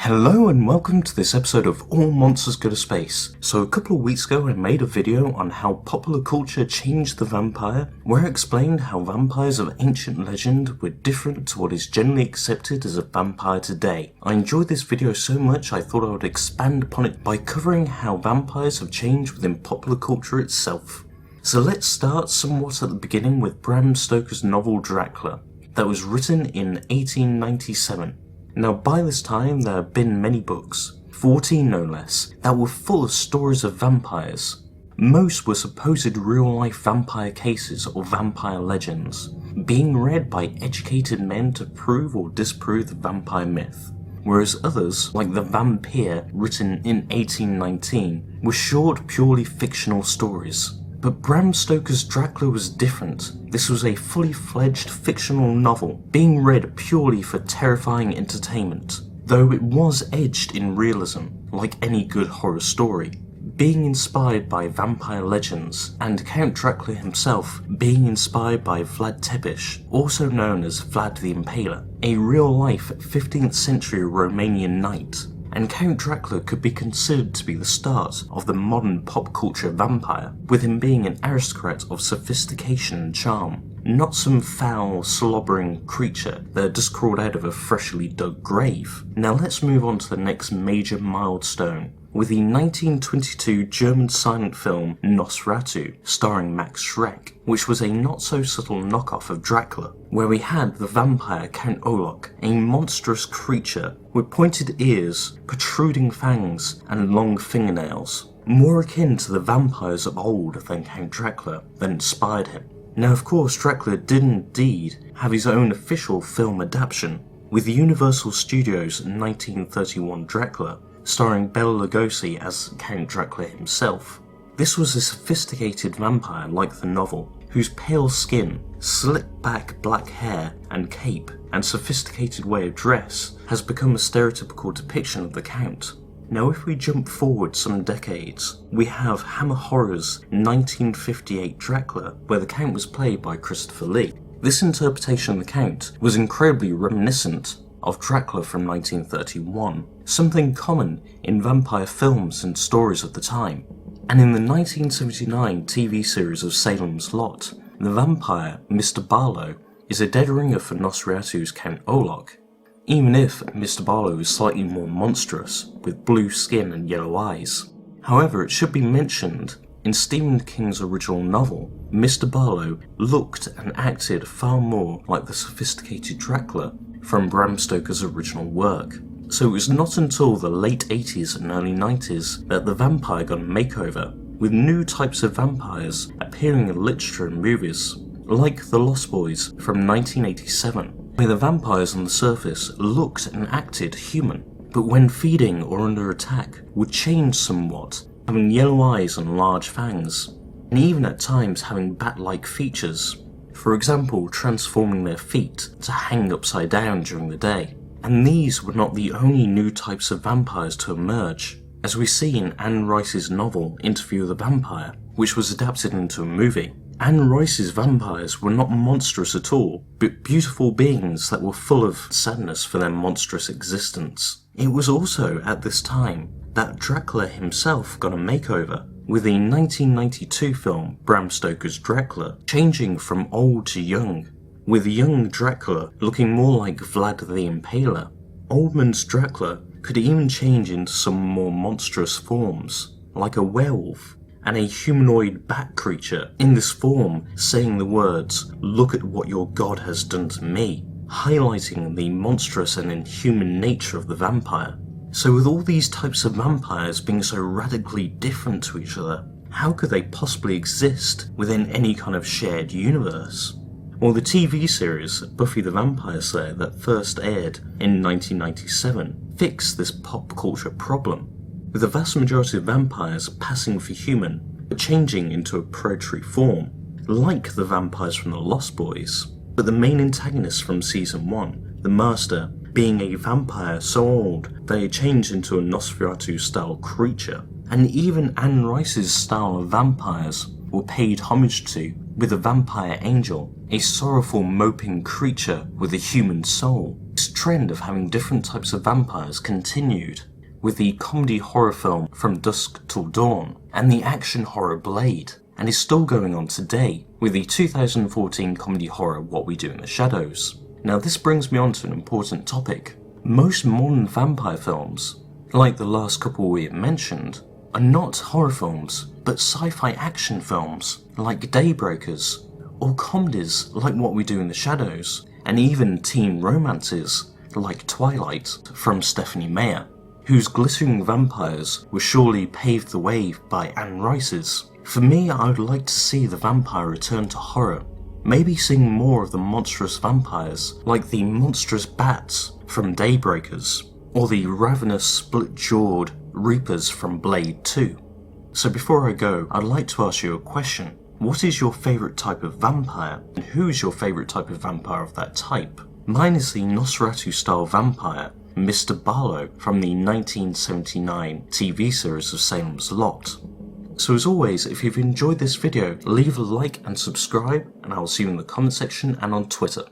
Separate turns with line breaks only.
Hello and welcome to this episode of All Monsters Go to Space. So a couple of weeks ago I made a video on how popular culture changed the vampire, where I explained how vampires of ancient legend were different to what is generally accepted as a vampire today. I enjoyed this video so much I thought I would expand upon it by covering how vampires have changed within popular culture itself. So let's start somewhat at the beginning with Bram Stoker's novel Dracula, that was written in 1897. Now by this time there have been many books, 14 no less, that were full of stories of vampires. Most were supposed real-life vampire cases or vampire legends, being read by educated men to prove or disprove the vampire myth, whereas others, like The Vampire, written in 1819, were short, purely fictional stories. But Bram Stoker's Dracula was different. This was a fully fledged fictional novel, being read purely for terrifying entertainment, though it was edged in realism, like any good horror story, being inspired by vampire legends, and Count Dracula himself being inspired by Vlad Tepes, also known as Vlad the Impaler, a real-life 15th century Romanian knight. And Count Dracula could be considered to be the start of the modern pop culture vampire, with him being an aristocrat of sophistication and charm, not some foul, slobbering creature that just crawled out of a freshly dug grave. Now let's move on to the next major milestone, with the 1922 German silent film Nosferatu, starring Max Schreck, which was a not-so-subtle knockoff of Dracula, where we had the vampire Count Olaf, a monstrous creature with pointed ears, protruding fangs, and long fingernails, more akin to the vampires of old than Count Dracula, that inspired him. Now of course Dracula did indeed have his own official film adaptation, with Universal Studios' 1931 Dracula, starring Bela Lugosi as Count Dracula himself. This was a sophisticated vampire like the novel, whose pale skin, slicked back black hair and cape, and sophisticated way of dress has become a stereotypical depiction of the Count. Now if we jump forward some decades, we have Hammer Horror's 1958 Dracula, where the Count was played by Christopher Lee. This interpretation of the Count was incredibly reminiscent of Dracula from 1931, something common in vampire films and stories of the time. And in the 1979 TV series of Salem's Lot, the vampire Mr. Barlow is a dead ringer for Nosferatu's Count Olaf, even if Mr. Barlow is slightly more monstrous, with blue skin and yellow eyes. However, it should be mentioned, in Stephen King's original novel, Mr. Barlow looked and acted far more like the sophisticated Dracula from Bram Stoker's original work. So it was not until the late 80s and early 90s that the vampire got a makeover, with new types of vampires appearing in literature and movies, like The Lost Boys from 1987, where the vampires on the surface looked and acted human, but when feeding or under attack would change somewhat, having yellow eyes and large fangs, and even at times having bat-like features, for example transforming their feet to hang upside down during the day. And these were not the only new types of vampires to emerge, as we see in Anne Rice's novel Interview with the Vampire, which was adapted into a movie. Anne Rice's vampires were not monstrous at all, but beautiful beings that were full of sadness for their monstrous existence. It was also at this time that Dracula himself got a makeover, with the 1992 film Bram Stoker's Dracula changing from old to young, with young Dracula looking more like Vlad the Impaler. Old man's Dracula could even change into some more monstrous forms, like a werewolf, and a humanoid bat creature in this form saying the words, "Look at what your god has done to me," highlighting the monstrous and inhuman nature of the vampire. So with all these types of vampires being so radically different to each other, how could they possibly exist within any kind of shared universe? Well, the TV series Buffy the Vampire Slayer that first aired in 1997 fixed this pop culture problem, with the vast majority of vampires passing for human but changing into a predatory form, like the vampires from The Lost Boys, but the main antagonist from season 1, the Master, being a vampire so old that he changed into a Nosferatu-style creature. And even Anne Rice's style of vampires were paid homage to, with a vampire angel a sorrowful moping creature with a human soul. This trend of having different types of vampires continued with the comedy horror film From Dusk Till Dawn and the action horror Blade, and is still going on today with the 2014 comedy horror What We Do in the Shadows. Now this brings me on to an important topic. Most modern vampire films, like the last couple we have mentioned, are not horror films, but sci-fi action films like Daybreakers, or comedies like What We Do in the Shadows, and even teen romances like Twilight from Stephanie Meyer, whose glittering vampires were surely paved the way by Anne Rice's. For me, I would like to see the vampire return to horror, maybe seeing more of the monstrous vampires like the monstrous bats from Daybreakers, or the ravenous split-jawed reapers from Blade 2. So before I go, I'd like to ask you a question. What is your favourite type of vampire, and who is your favourite type of vampire of that type? Mine is the Nosferatu-style vampire, Mr. Barlow, from the 1979 TV series of Salem's Lot. So as always, if you've enjoyed this video, leave a like and subscribe, and I will see you in the comment section and on Twitter.